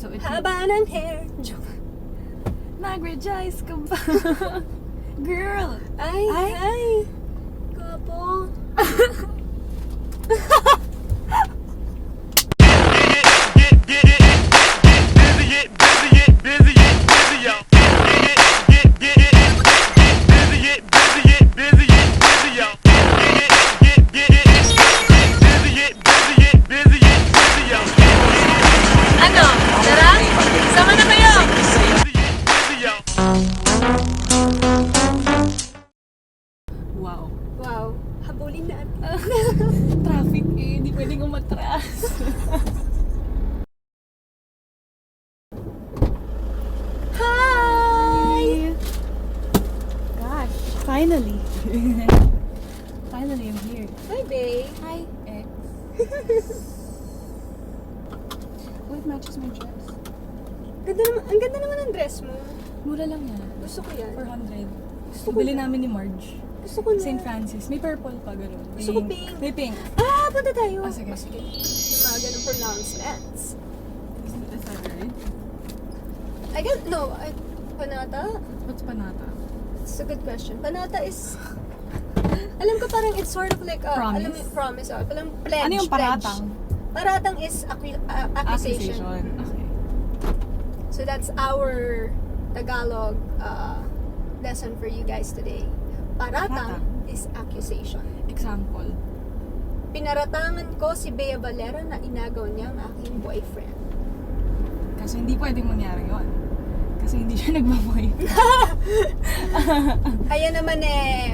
So it Haba ng hair. Joke. Nag-rejoice ka ba? Girl! Ay! Gwapo. Ano? Tara? Sama na kayo! Wow. Wow. Habulin natin. Traffic eh. Hindi pwedeng umatras. Hi! Gosh. Finally. Finally, I'm here. Hi, babe. Hi, ex. Oh, it matches my dress. Ang ganda naman ng dress mo. Mura lang yan. Gusto ko yan. 400. Gusto ko Bili yan. namin ni Marge. Gusto ko na. St. Francis. May purple pa, gano'n. Gusto ko pink. May pink. Punta tayo. Sige. Sige. Yung mga ganong pronouncements. Is that right? I guess, no. Panata? What's panata? It's a good question. Panata is... Alam ko parang it's sort of like... Promise? Alam mo, promise. Parang pledge. Ano yung pledge. paratang? Paratang is accusation. Okay. So that's our Tagalog lesson for you guys today. Paratang is accusation. Example. Pinaratangan ko si Bea Valera na inagaw niya ang aking boyfriend. Kasi hindi pwedeng mangyari yun. Kasi hindi siya nagbaboy. Ayan naman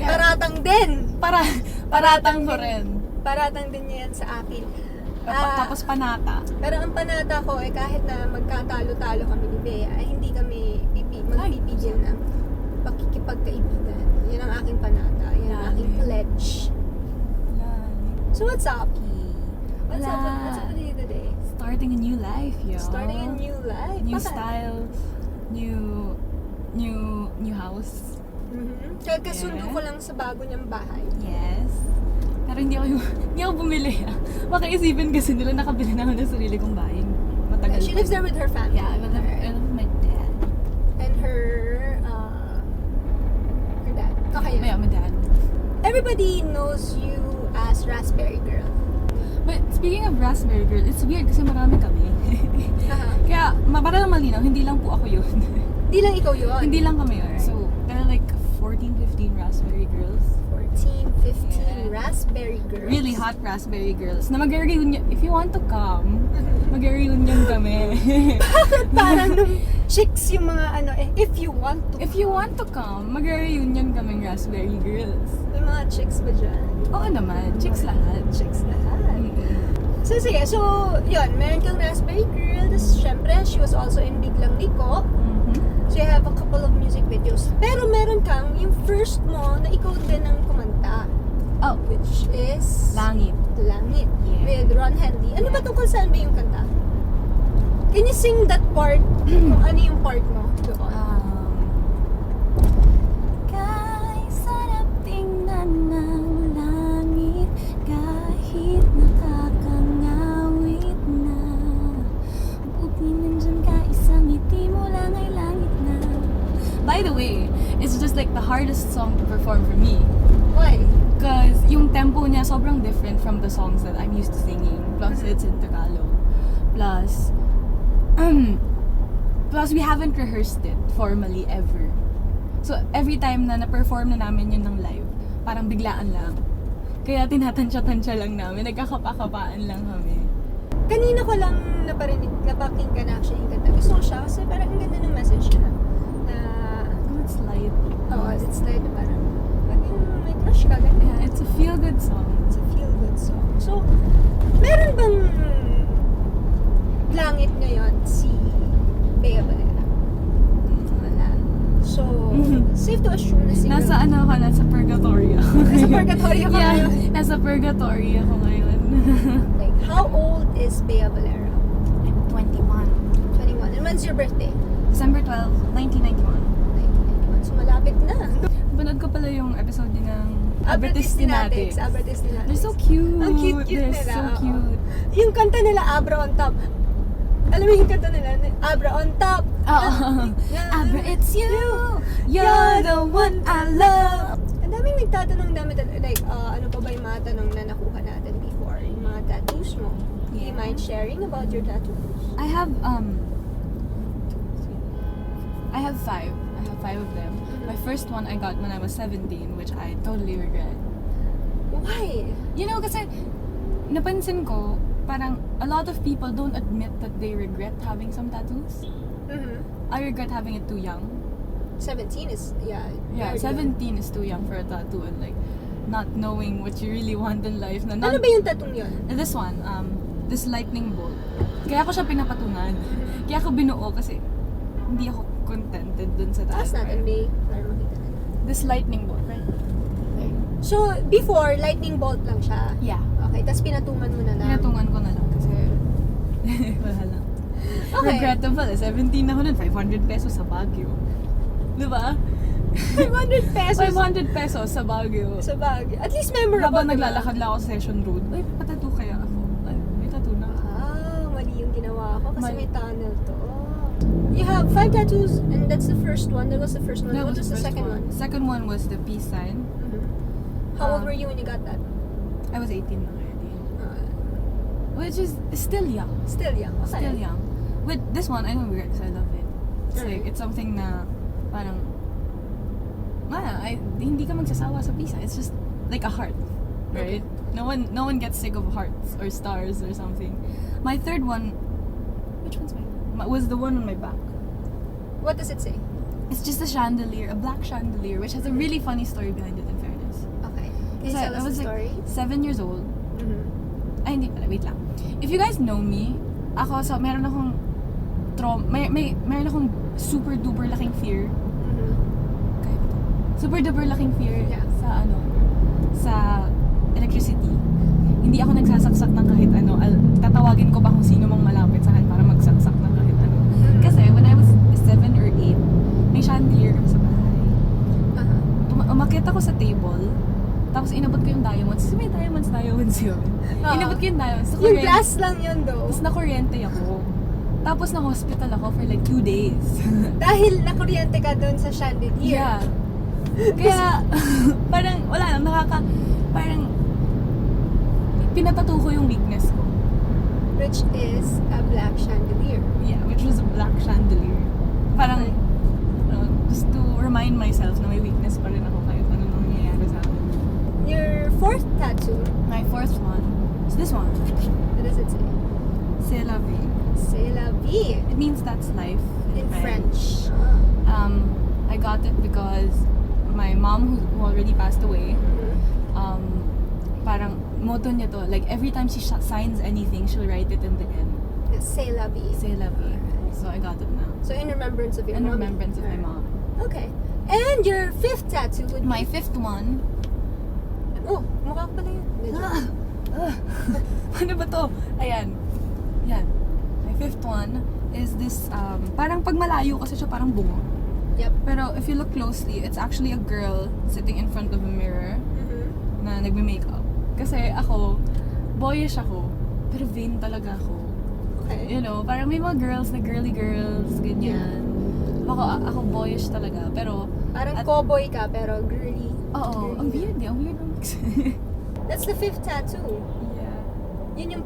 paratang din. Paratang ko rin. Paratang din niya yan sa akin. Tapos panata. Pero ang panata ko kahit na magkatalo-talo kami ni Bea, ay hindi kami magpipigil ng pakikipagkaibigan. Yan ang aking panata. Yan ang aking pledge. So what's up? What's up with you today? Starting a new life, yo. Starting a new life. New Baka- style. New house. Kasundo ko lang sa bago niyang bahay. Yes. Pero hindi ako bumili. Baka isipin kasi nila nakabili na ako ng sarili kong bahay. Matagal She pa. lives there with her family. Yeah, I live with my dad. And her dad. Okay. Yeah, my dad. Everybody knows you as Raspberry Girl. But speaking of Raspberry Girl, it's weird kasi marami kami. Kaya, para lang malinaw, hindi lang po ako yun. Hindi lang ikaw yun. Hindi lang kami yun. So, there are like 14, 15 Raspberry Girls. 14, 15 Yeah. Raspberry Girls. Really hot Raspberry Girls. Na mag-reunion, if you want to come, mag-reunion kami. Parang nung chicks yung mga if you want to. If you want to come, mag-reunion kaming Raspberry Girls. May mga chicks ba dyan? Oo naman, chicks lahat. Chicks lahat. Mm-mm. So sige, so yun, meron kang Raspberry Girl. Tapos syempre, she was also in Biglang Liko. So you have a couple of music videos. Pero meron kang yung first mo na ikaw din ang kumanta. Oh, Which is... Langit. Langit. Yeah. With Ron Henley. Ano ba tungkol saan ba yung kanta? Can you sing that part? Kung ano yung part mo doon? Kay sarap tingnan ng langit kahit nakakangawit na. Buti nandyan ka, isang ngiti mo lang ay langit na. By the way, it's just like the hardest song to perform for me. Why? Because yung tempo niya sobrang different from the songs that I'm used to singing. Plus, it's in Tagalog. Plus, we haven't rehearsed it formally ever. So, every time na na-perform na namin yun ng live, parang biglaan lang. Kaya tinatansya-tansya lang namin. Nagkakapa-kapaan lang kami. Kanina ko lang napakinggan actually yung kanta. Gusto ko siya kasi parang ang ganda ng message niya. Na, Oh, it's light. it's like parang may crush ka, ganyan. Yeah, it's a feel-good song. It's a feel-good song. So, meron bang langit ngayon si Bea Valera? Wala. So, safe to assume na siguro. Nasa purgatory ako. Nasa purgatory ka Yeah, ngayon? nasa purgatory ako ngayon. Like, how old is Bea Valera? I'm 21. 21. And when's your birthday? December 12, 1991. 1991. So, malapit na. Panood ko pala yung episode din ng Abratistinatics. They're so cute. Ang cute They're nila. so oo. cute. Yung kanta nila, Abra on Top. Alam mo yung kanta nila, Abra on top. Oh, Abra, it's you. You're the one I love. Ang daming nagtatanong like, ano pa ba yung mga tanong na nakuha natin before? Yung mga tattoos mo. Do you Yeah. mind sharing about your tattoos? I have five. I have five of them. My first one I got when I was 17, which I totally regret. Why? You know, kasi napansin ko, parang a lot of people don't admit that they regret having some tattoos. I regret having it too young. 17 is, yeah. Yeah, very 17 is too young for a tattoo and like not knowing what you really want in life. young. Ano ba yung tattoo yun? This one, this lightning bolt. Kaya ko siya pinapatungan. Kaya ko binuo kasi hindi ako contented dun sa taas. Taas natin, May. Para makita natin. This lightning bolt, right? So, before, lightning bolt lang siya. Yeah. Okay, tapos pinatungan mo na lang. Pinatungan ko na lang kasi wala lang. Okay. Regrettable. 17 ako nun, 500 pesos sa Baguio. Diba? 500 pesos 500 pesos sa Baguio. sa bag. At least memorable. Habang diba? naglalakad lang ako sa Session Road, ay, patattoo kaya ako. Ay, may tattoo na ako. Mali yung ginawa ko kasi Mali. may tunnel to. You have 5 tattoos and that's the first one. That was the first one. That What was the first second one? Second one was the peace sign. How old were you when you got that? I was 18 na already. Uh, Which is still young. Still young. Okay. Still young. With this one, I don't regret because I love it. It's like, it's something na parang, hindi ka magsasawa sa pisa. It's just like a heart, right? Okay. No one gets sick of hearts or stars or something. My third one, which one's mine? Was the one on my back. What does it say? It's just a chandelier, a black chandelier, which has a really funny story behind it, in fairness. Okay. Can you Kasi tell I us was the story? like 7 years old. Mm-hmm. Ay, hindi pala. Wait lang. If you guys know me, ako, so meron akong meron akong super duper laking fear. Mm-hmm. Kaya ba to? Super duper laking fear Yeah. sa electricity. Hindi ako nagsasaksak ng kahit ano. Tatawagin ko pa kung sino mang malapit sa akin para magsaksak ng kahit ano. Kasi when I was 7 or 8, may chandelier kami sa bahay. Umakyat ako sa table, tapos inabot ko yung diamonds. Kasi may diamonds yun. Inabot ko yung diamonds. Yung glass lang yun though. Tapos nakuryente ako. Tapos na-hospital ako for like 2 days. Dahil nakuryente ka doon sa chandelier. Yeah. Kaya, parang, wala lang, parang, pinatato ko yung weakness ko. Which is a black chandelier. Yeah, which was a black chandelier. Parang, just to remind myself na may weakness pa rin ako kahit anong nangyayari sa akin. Your fourth tattoo, My fourth one is this one. what does it say? C'est la vie. C'est la vie. It means that's life In French. I got it because my mom, who already passed away, parang motto niya to, like every time she signs anything, she'll write it in the end. C'est la vie. C'est la vie. So I got it now. So in remembrance of your In mom. remembrance of my mom. Okay. And your fifth tattoo would be... My fifth one, Oh, mukha ko pala yun. Medyo. ano ba to? Ayan. Yan. My fifth one is this, parang pag malayo kasi siya parang bungo. Yep. Pero if you look closely, it's actually a girl sitting in front of a mirror na nagme-makeup. Kasi ako, boyish ako, pero vain talaga ako. Okay. You know, parang may mga girls na girly girls, ganyan. Ako boyish talaga, pero... Parang cowboy ka, pero girly. Oo, ang weird eh, ang weird ng mix. That's the fifth tattoo. Yeah. Yun yung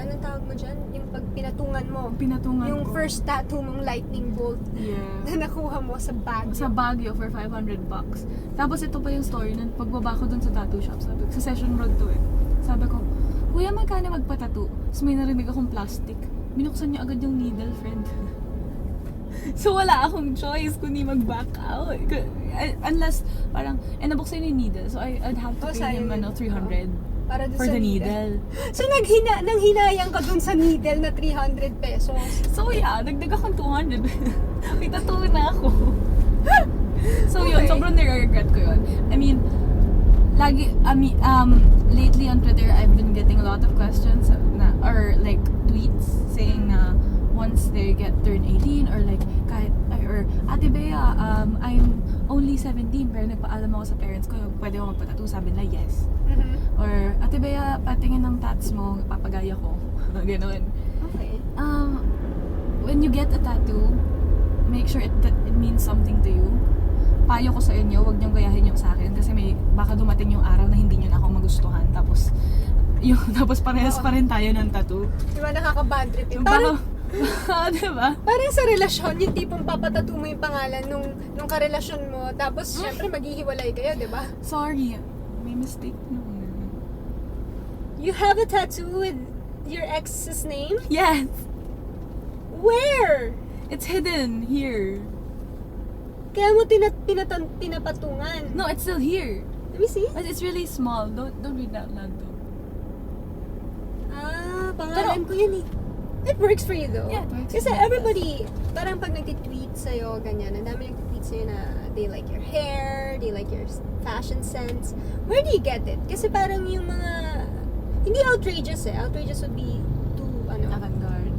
anong tawag mo dyan? Yung pag pinatungan mo. Pinatungan Yung ko. first tattoo mong lightning bolt Yeah. na nakuha mo sa bag. Sa Baguio for $500. Tapos ito pa yung story nun, pagbaba ko dun sa tattoo shop, sabi ko, sa Session Road to eh. Sabi ko, kuya, magkano magpa-tattoo? Tapos may narinig akong plastic. Binuksan niya agad yung needle, friend. So wala akong choice kundi mag-back out. Unless, parang, nabuksan yung needle. So I'd have to pay him, sayang. 300 Para dun for sa the needle. So nanghinayang ka dun sa needle na 300 pesos. So yeah, dagdag akong 200. May tattoo na ako. So yun, Okay. sobrang nire-regret ko yun. I mean, lately on Twitter, I've been getting a lot of questions or like tweets saying na once they get turn 18 or like or Ate Bea, I'm only 17 pero nagpaalam ako sa parents ko, pwede ako magpatattoo, sabi nila yes. Or Ate Bea, patingin ng tats mo, papagaya ko. Ganon. when you get a tattoo, make sure that it means something to you. Payo ko sa inyo, huwag niyong gayahin yung sa akin kasi baka dumating yung araw na hindi niyo na ako magustuhan. Tapos parehas pa rin tayo ng tattoo. Di ba nakaka-bad trip yun? Parang, diba? Parang sa relasyon, yung tipong papatato mo yung pangalan nung karelasyon mo, tapos syempre maghihiwalay kayo, di ba? Sorry, may mistake na. You have a tattoo with your ex's name? Yes! Where? It's hidden here. Kaya mo pinapatungan. No, it's still here. Let me see. But it's really small. Don't read that loud though. Pangalan ko yun eh. It works for you though. Yeah, it works Kasi for me. everybody, parang pag nagtitweet sa'yo, ganyan, ang dami nagtitweet sa'yo na they like your hair, they like your fashion sense. Where do you get it? Kasi parang yung mga, hindi outrageous eh. Outrageous would be too, Avant-garde.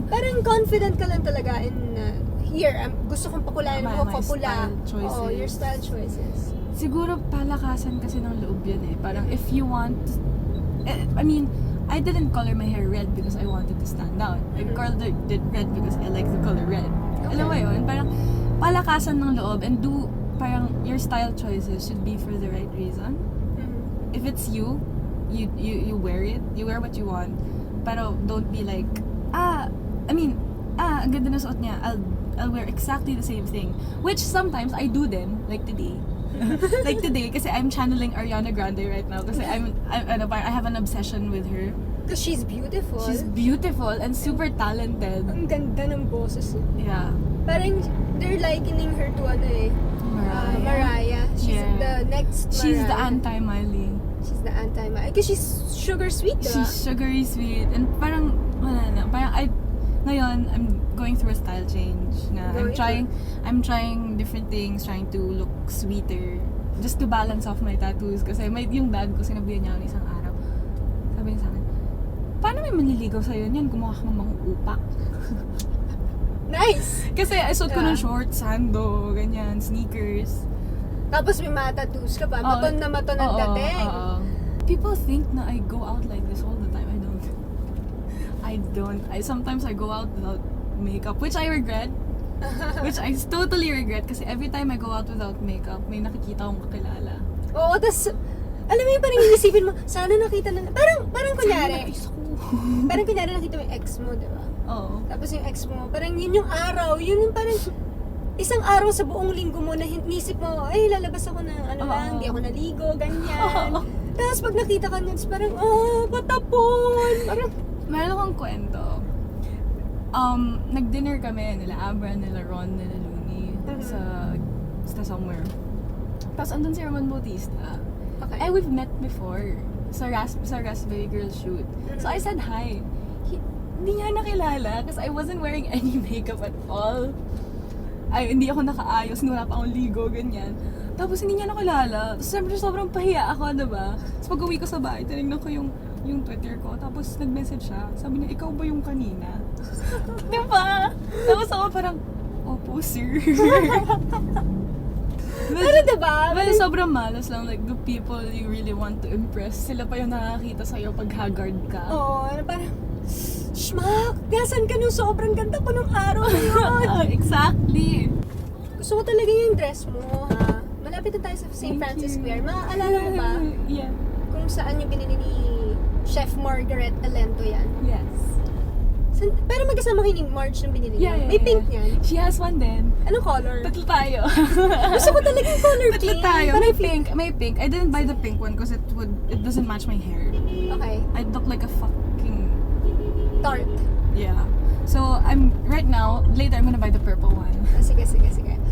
parang confident ka lang talaga in, here, gusto kong pakulayan mo, My kapula. style choices. Oo, your style choices. Siguro palakasan kasi ng loob yan eh. Parang if you want, I mean, I didn't color my hair red because I wanted to stand out. I colored it red because I like the color red. Okay. Alam mo yun? Parang palakasan ng loob and parang your style choices should be for the right reason. If it's you wear it. You wear what you want. Pero don't be like, ang ganda na suot niya. I'll wear exactly the same thing. Which sometimes I do then, like today. Like today, kasi I'm channeling Ariana Grande right now. Kasi I have an obsession with her. Because she's beautiful. She's beautiful and super talented. Ang ganda ng boses eh. Yeah. Parang they're likening her to Mariah. She's Yeah. the next Mariah. She's the anti-Miley. She's the anti-Mariah. Because she's sugar sweet, diba? She's sugary sweet. And parang, wala na. Ngayon, I'm going through a style change. I'm trying different things, trying to look sweeter. Just to balance off my tattoos. Kasi yung dad ko, sinabihan niya ako isang araw. Sabi niya sa akin, paano may manliligaw sa'yo niyan? Gumawa ka ng mga upak. Nice! Kasi suot ko ng Yeah. shorts, sando, ganyan, sneakers. Tapos may mga tattoos ka pa. Maton na maton ang Oo, dating. oo. People think na I go out like this all the time. I don't. Sometimes I go out without makeup, which I regret. Which I totally regret kasi every time I go out without makeup, may nakikita akong kakilala. Oo, tas alam mo yung parang iisipin mo, sana nakita na, parang kunyari, parang kunyari nakita mo yung ex mo, di ba? Oo. Tapos yung ex mo, parang yun yung araw, yun yung parang isang araw sa buong linggo mo na nisip mo, ay lalabas ako ng lang, di ako naligo, ganyan. Tapos pag nakita ka niyan, parang, patapon! Parang, Meron akong kwento. Nag-dinner kami, nila Abra, nila Ron, nila Looney, sa somewhere. Tapos andun si Ramon Bautista. okay. We've met before sa Raspberry Girl shoot. So I said hi. Hindi niya nakilala kasi I wasn't wearing any makeup at all. Hindi ako nakaayos, wala pa akong ligo, ganyan. Tapos hindi niya nakilala. Tapos siyempre sobrang pahiya ako, diba? Tapos pag uwi ko sa bahay, tinignan ko yung Twitter ko. Tapos nag-message siya. Sabi niya, ikaw ba yung kanina? Diba? Tapos ako parang, opo, sir. Pero diba? Well, sobrang malas lang. Like, the people you really want to impress, sila pa yung nakakita sa'yo pag haggard ka. Oo, parang, schmack! Gasan ka nung sobrang ganda ko nung araw na yun! Exactly. Gusto ko talaga yung dress mo, ha? Malapit na tayo sa St. Francis Square. Maaalala mo ba Yeah. kung saan yung binili ni Chef Margaret Alento yan? Yes. Pero magkasama kayo ni Marge nung binili Yeah, niya. yeah, May pink yeah. yan. She has one din. Anong color? Tatlo tayo. Gusto ko talaga yung color Tatlo pink. tayo. Parang May pink. I didn't buy the pink one because it doesn't match my hair. Okay. I'd look like a fucking... Tart. Yeah. So, right now, later I'm gonna buy the purple one. Sige, sige, sige.